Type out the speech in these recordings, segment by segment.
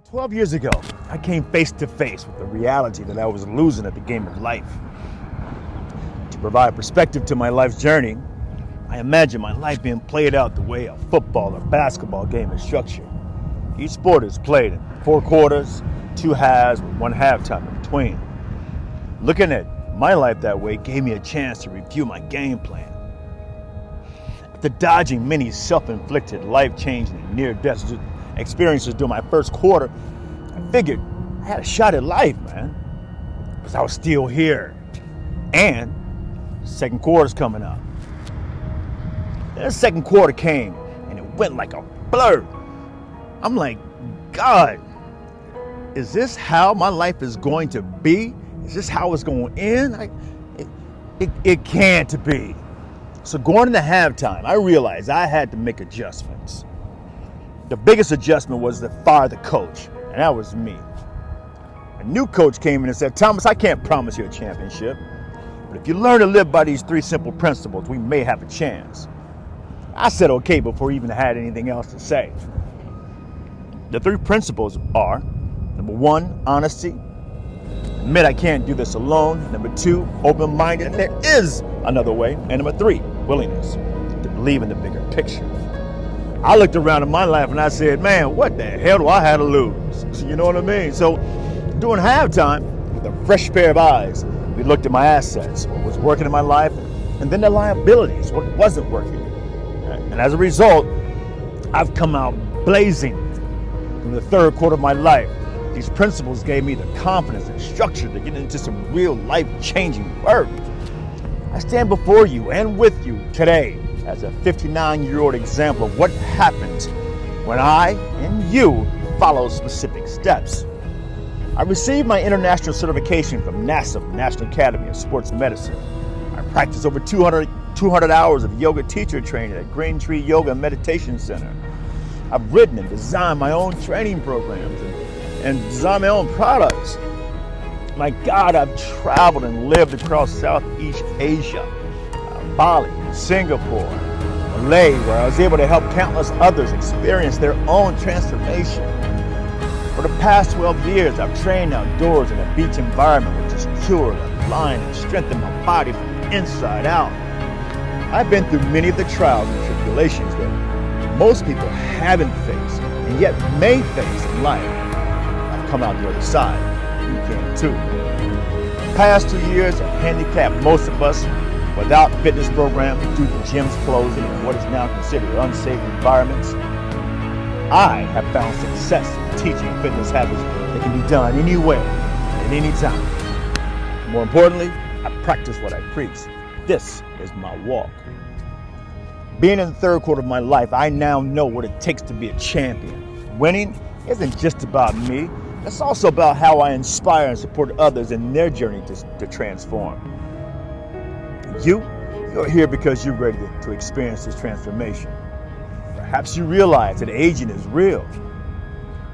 About 12 years ago, I came face to face with the reality that I was losing at the game of life. To provide perspective to my life's journey, I imagine my life being played out the way a football or basketball game is structured. Each sport is played in 4 quarters, 2 halves, with 1 halftime in between. Looking at my life that way gave me a chance to review my game plan. After dodging many self-inflicted, life-changing, and near-death experiences during my first quarter, I figured I had a shot at life, man, because I was still here. And the second quarter's coming up. Then the second quarter came, and it went like a blur. I'm like, God, is this how my life is going to be? Is this how it's going to end? It can't be. So going into halftime, I realized I had to make adjustments. The biggest adjustment was to fire the coach, and that was me. A new coach came in and said, Thomas, I can't promise you a championship, but if you learn to live by these 3 simple principles, we may have a chance. I said okay before he even had anything else to say. The 3 principles are, number 1, honesty. Admit I can't do this alone. Number 2, open-minded, and there is another way. And number 3, willingness to believe in the bigger picture. I looked around in my life and I said, man, what the hell do I have to lose? You know what I mean? So during halftime, with a fresh pair of eyes, we looked at my assets, what was working in my life, and then the liabilities, what wasn't working. And as a result, I've come out blazing in the third quarter of my life. These principles gave me the confidence and structure to get into some real life-changing work. I stand before you and with you today as a 59-year-old example of what happens when I and you follow specific steps. I received my international certification from NASA, National Academy of Sports Medicine. I practiced over 200 hours of yoga teacher training at Green Tree Yoga and Meditation Center. I've written and designed my own training programs and designed my own products. My God, I've traveled and lived across Southeast Asia, Bali, Singapore, Malay, where I was able to help countless others experience their own transformation. For the past 12 years, I've trained outdoors in a beach environment which has cured, aligned, and strengthened my body from the inside out. I've been through many of the trials and tribulations that most people haven't faced and yet may face in life. I've come out the other side. You can too. The past 2 years have handicapped most of us without fitness programs due to gyms closing and what is now considered unsafe environments. I have found success in teaching fitness habits that can be done anywhere, at any time. More importantly, I practice what I preach. This is my walk. Being in the third quarter of my life, I now know what it takes to be a champion. Winning isn't just about me. It's also about how I inspire and support others in their journey to transform. You're here because you're ready to experience this transformation. Perhaps you realize that aging is real.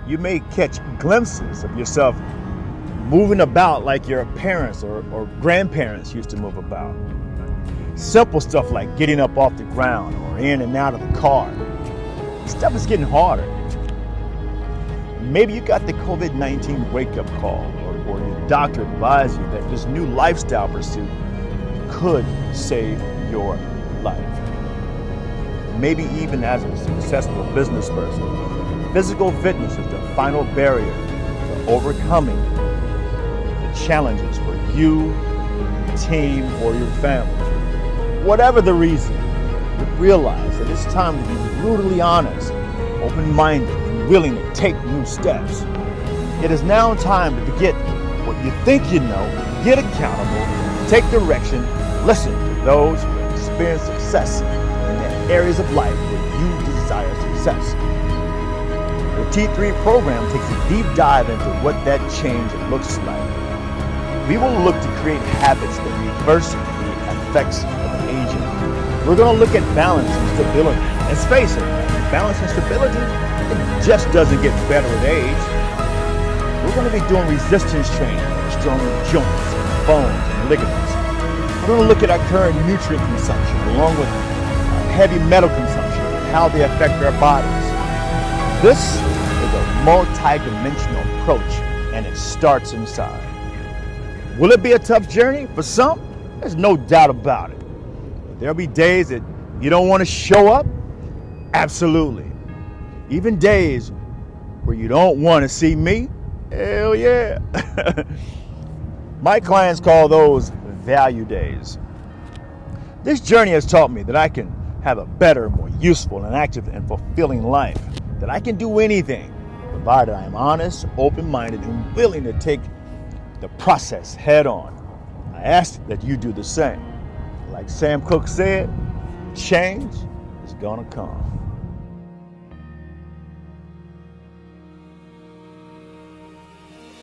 You may catch glimpses of yourself moving about like your parents or grandparents used to move about. Simple stuff like getting up off the ground or in and out of the car. Stuff is getting harder. Maybe you got the COVID-19 wake-up call or your doctor advised you that this new lifestyle pursuit could save your life. Maybe even as a successful business person, physical fitness is the final barrier to overcoming the challenges for you, your team, or your family. Whatever the reason, you realize that it's time to be brutally honest, open-minded, and willing to take new steps. It is now time to forget what you think you know, get accountable, take direction, listen to those who have experienced success in the areas of life where you desire success. The T3 program takes a deep dive into what that change looks like. We will look to create habits that reverse the effects of aging. We're going to look at balance and stability. Let's face it, balance and stability, it just doesn't get better with age. We're going to be doing resistance training, stronger joints, bones, and ligaments. We're going to look at our current nutrient consumption along with heavy metal consumption and how they affect our bodies. This is a multi-dimensional approach, and it starts inside. Will it be a tough journey? For some, there's no doubt about it. There'll be days that you don't want to show up? Absolutely. Even days where you don't want to see me? Hell yeah. My clients call those value days. This journey has taught me that I can have a better, more useful and active and fulfilling life. That I can do anything, provided I am honest, open-minded, and willing to take the process head on. I ask that you do the same. Like Sam Cooke said, change is gonna come.